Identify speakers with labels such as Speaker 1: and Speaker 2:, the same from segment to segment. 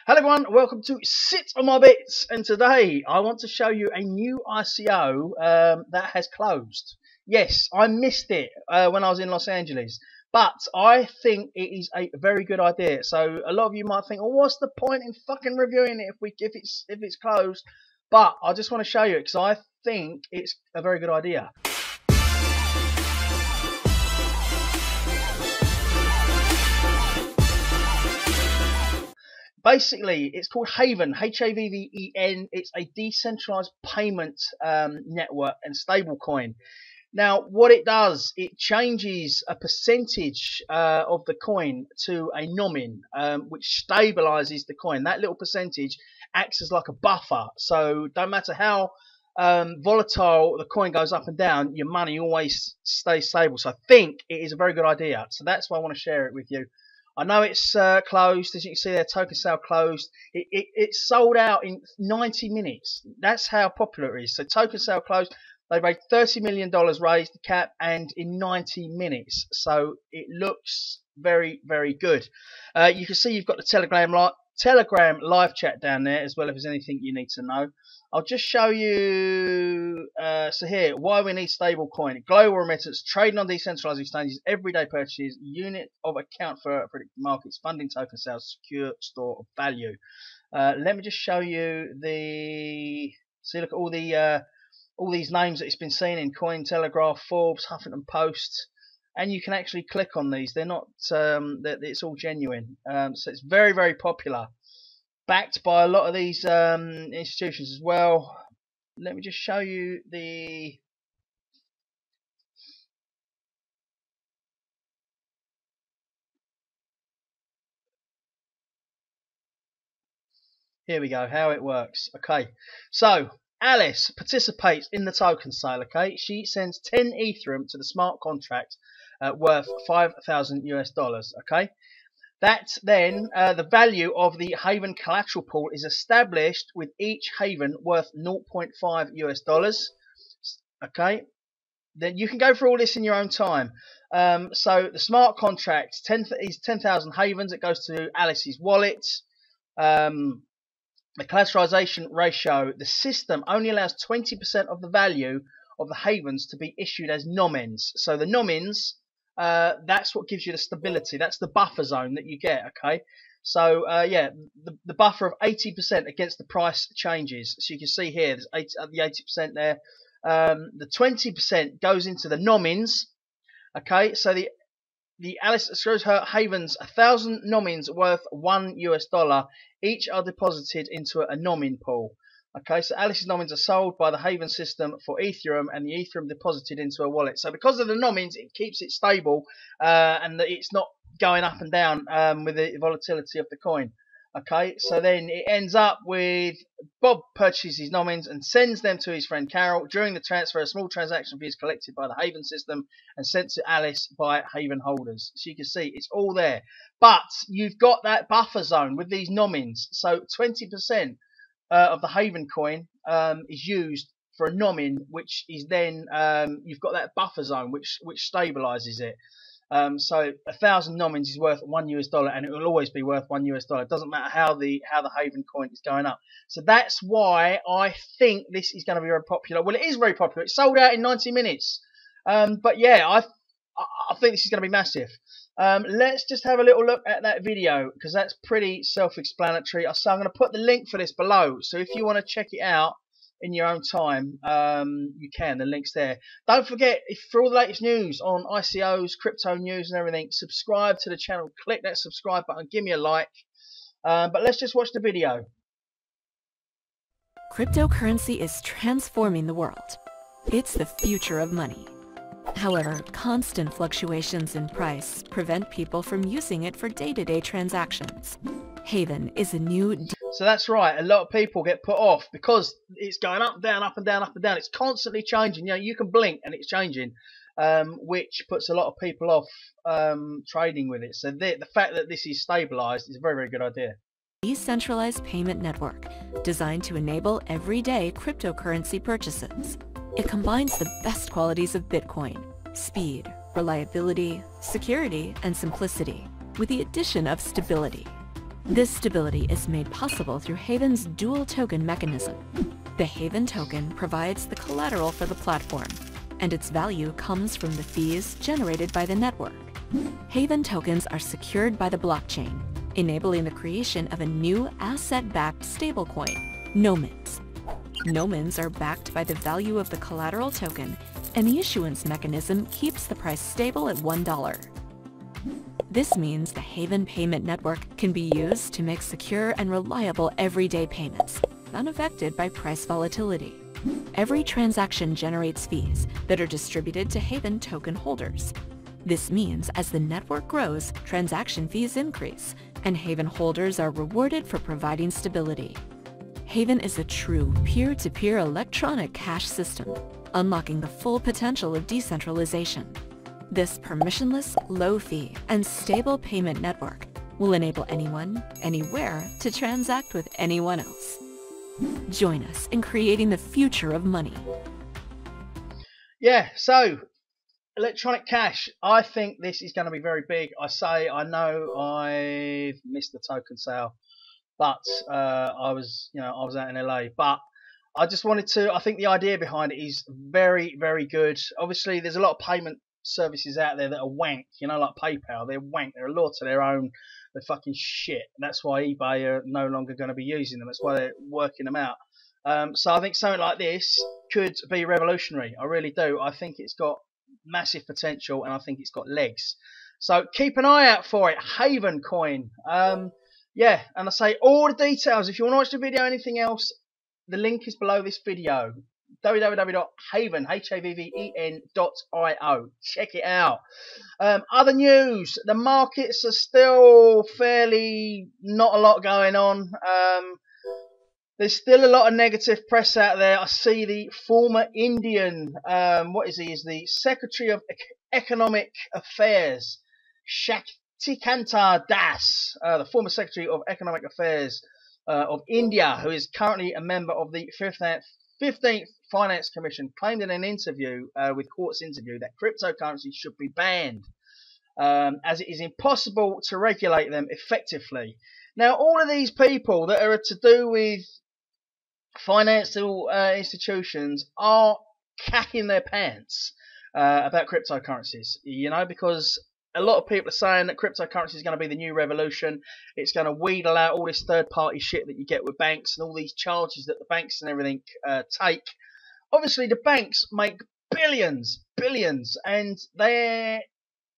Speaker 1: Hello everyone, welcome to Sit on My Bits, and today I want to show you a new ICO that has closed. Yes, I missed it when I was in Los Angeles, but I think it is a very good idea. So a lot of you might think, well, what's the point in fucking reviewing it if it's closed? But I just want to show you it because I think it's a very good idea. Basically, it's called Havven, Havven. It's a decentralized payment network and stablecoin. Now, what it does, it changes a percentage of the coin to a nomin, which stabilizes the coin. That little percentage acts as like a buffer. So, don't matter how volatile the coin goes up and down, your money always stays stable. So, I think it is a very good idea. So, that's why I want to share it with you. I know it's closed, as you can see there, token sale closed. It sold out in 90 minutes. That's how popular it is. So token sale closed. They raised $30 million, raised the cap, and in 90 minutes. So it looks very, very good. You can see you've got the Telegram live chat down there, as well if there's anything you need to know. I'll just show you, so here, why we need stablecoin. Global remittance, trading on decentralized exchanges, everyday purchases, unit of account for predictive markets, funding token sales, secure store of value. Let me just show you the, see, look at all these names that it's been seen in Cointelegraph, Forbes, Huffington Post, and you can actually click on these. They're not, it's all genuine. So it's very, very popular. Backed by a lot of these institutions as well. Let me just show you the here we go, how it works. Okay, so Alice participates in the token sale. Okay, she sends 10 Ethereum to the smart contract worth $5,000 US. Okay. That then, the value of the Havven collateral pool is established with each Havven worth $0.5 US. Okay, then you can go through all this in your own time. So the smart contract is 10,000 Havens. It goes to Alice's wallet. The collateralization ratio, the system only allows 20% of the value of the Havens to be issued as nomins. So the nomins, that's what gives you the stability. That's the buffer zone that you get. Okay, so yeah, the buffer of 80% against the price changes. So you can see here, there's the 80% there. The 20% goes into the nomins. Okay, so the Alice screws her Havens 1,000 nomins worth $1 US. Each are deposited into a nomin pool. Okay, so Alice's nomins are sold by the Havven system for Ethereum, and the Ethereum deposited into a wallet. So because of the nomins, it keeps it stable, and it's not going up and down with the volatility of the coin. Okay, so then it ends up with Bob purchases his nomins and sends them to his friend Carol. During the transfer, a small transaction fee is collected by the Havven system and sent to Alice by Havven holders. So you can see it's all there. But you've got that buffer zone with these nomins. So 20% of the Havven coin is used for a nomin, which is then you've got that buffer zone which stabilizes it. So 1,000 nomins is worth $1 US, and it will always be worth $1 US. It doesn't matter how the Havven coin is going up. So that's why I think this is going to be very popular. Well, it is very popular. It sold out in 90 minutes. But yeah, I think this is going to be massive. Let's just have a little look at that video because that's pretty self-explanatory. So I'm going to put the link for this below. So if you want to check it out in your own time, you can. The link's there. Don't forget, if for all the latest news on ICOs, crypto news and everything, subscribe to the channel. Click that subscribe button. Give me a like. But let's just watch the video.
Speaker 2: Cryptocurrency is transforming the world. It's the future of money. However, constant fluctuations in price prevent people from using it for day-to-day transactions. Havven is a new...
Speaker 1: So that's right, a lot of people get put off because it's going up, down, up and down, up and down. It's constantly changing. You know, you can blink and it's changing, which puts a lot of people off trading with it. So the fact that this is stabilized is a very, very good idea.
Speaker 2: Decentralized payment network designed to enable everyday cryptocurrency purchases. It combines the best qualities of Bitcoin: speed, reliability, security, and simplicity, with the addition of stability. This stability is made possible through Havven's dual token mechanism. The Havven token provides the collateral for the platform, and its value comes from the fees generated by the network. Havven tokens are secured by the blockchain, enabling the creation of a new asset-backed stablecoin, Nomins. Nomins are backed by the value of the collateral token, and the issuance mechanism keeps the price stable at $1. This means the Havven payment network can be used to make secure and reliable everyday payments, unaffected by price volatility. Every transaction generates fees that are distributed to Havven token holders. This means as the network grows, transaction fees increase, and Havven holders are rewarded for providing stability. Havven is a true peer-to-peer electronic cash system, unlocking the full potential of decentralization. This permissionless, low-fee, and stable payment network will enable anyone, anywhere, to transact with anyone else. Join us in creating the future of money.
Speaker 1: Yeah, so electronic cash. I think this is going to be very big. I know I've missed the token sale, but I was out in LA. But I just wanted to. I think the idea behind it is very, very good. Obviously, there's a lot of payment services out there that are wank, like PayPal. They're wank. They're a law to their own. They're fucking shit. And that's why eBay are no longer going to be using them. That's why they're working them out. So I think something like this could be revolutionary. I really do. I think it's got massive potential, and I think it's got legs. So keep an eye out for it. Havven coin. Yeah, and I say all the details. If you want to watch the video, anything else, the link is below this video. www.havven, havven.io. Check it out. Other news, the markets are still fairly not a lot going on. There's still a lot of negative press out there. I see the former Indian, is the Secretary of Economic Affairs, Shaktikanta Das, the former Secretary of Economic Affairs of India, who is currently a member of the 15th Finance Commission, claimed in an interview with Quartz Interview that cryptocurrencies should be banned, as it is impossible to regulate them effectively. Now, all of these people that are to do with financial institutions are cacking their pants about cryptocurrencies, because a lot of people are saying that cryptocurrency is going to be the new revolution. It's going to wheedle out all this third-party shit that you get with banks and all these charges that the banks and everything take. Obviously, the banks make billions, and they're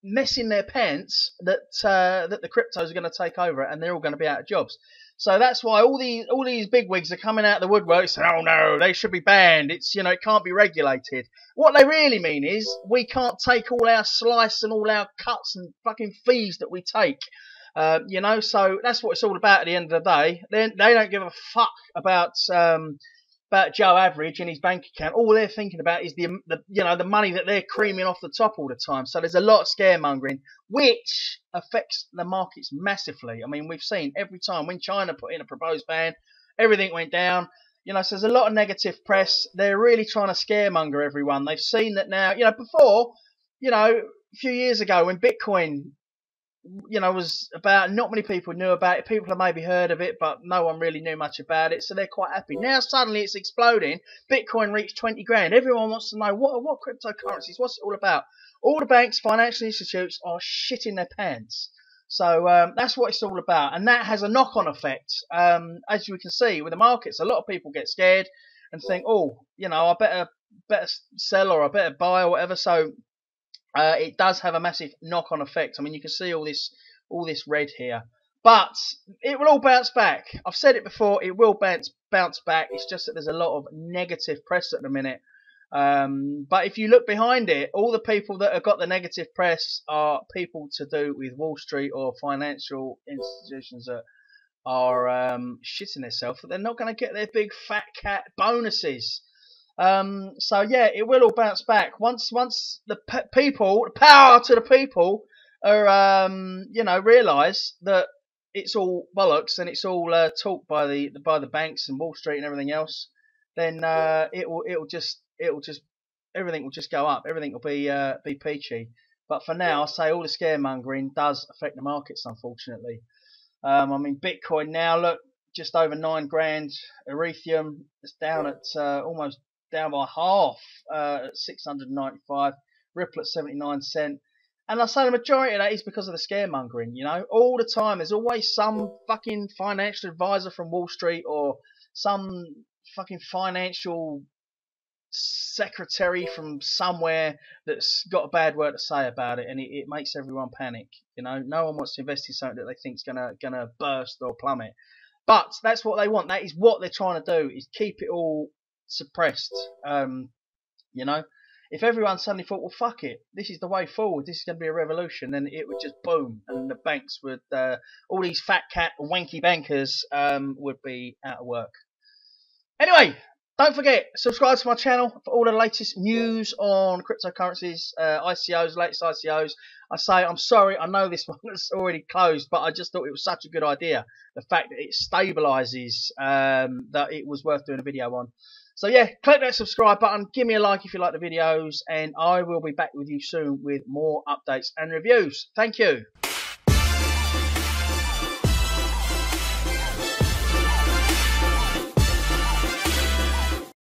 Speaker 1: messing their pants that the cryptos are going to take over, and they're all going to be out of jobs. So that's why all these bigwigs are coming out of the woodwork saying, "Oh no, they should be banned. It's it can't be regulated." What they really mean is we can't take all our slice and all our cuts and fucking fees that we take. So that's what it's all about at the end of the day. They don't give a fuck about Joe Average and his bank account. All they're thinking about is the money that they're creaming off the top all the time. So there's a lot of scaremongering, which affects the markets massively. I mean, we've seen every time when China put in a proposed ban, everything went down. So there's a lot of negative press. They're really trying to scaremonger everyone. They've seen that now. Before, a few years ago when Bitcoin was about, not many people knew about it. People have maybe heard of it, but no one really knew much about it, so they're quite happy. Now suddenly it's exploding. Bitcoin reached 20 grand. Everyone wants to know what cryptocurrencies, what's it all about? All the banks, financial institutes are shitting their pants. So that's what it's all about, and that has a knock-on effect. As you can see with the markets, a lot of people get scared and think, oh, I better sell, or I better buy, or whatever. So it does have a massive knock-on effect. I mean, you can see all this red here, but it will all bounce back. I've said it before, it will bounce back. It's just that there's a lot of negative press at the minute. But if you look behind it, all the people that have got the negative press are people to do with Wall Street or financial institutions that are shitting themselves, that they're not going to get their big fat cat bonuses. So yeah, it will all bounce back once the people, the power to the people, are realise that it's all bollocks and it's all taught by the banks and Wall Street and everything else. Then it'll just everything will just go up. Everything will be peachy. But for now, I say all the scaremongering does affect the markets, unfortunately. I mean, Bitcoin now, look, just over 9 grand. Ethereum is down at almost down by half at 695. Ripple at 79 cent. And I say the majority of that is because of the scaremongering, you know. All the time, there's always some fucking financial advisor from Wall Street or some fucking financial secretary from somewhere that's got a bad word to say about it, and it makes everyone panic. You know, no one wants to invest in something that they think's gonna burst or plummet. But that's what they want. That is what they're trying to do, is keep it all suppressed. You know, if everyone suddenly thought, well, fuck it, this is the way forward, this is going to be a revolution, then it would just boom, and the banks would, all these fat cat wanky bankers would be out of work. Anyway, don't forget, subscribe to my channel for all the latest news on cryptocurrencies, ICOs, latest ICOs. I say, I'm sorry, I know this one is already closed, but I just thought it was such a good idea. The fact that it stabilizes, that it was worth doing a video on. So yeah, click that subscribe button, give me a like if you like the videos, and I will be back with you soon with more updates and reviews. Thank you.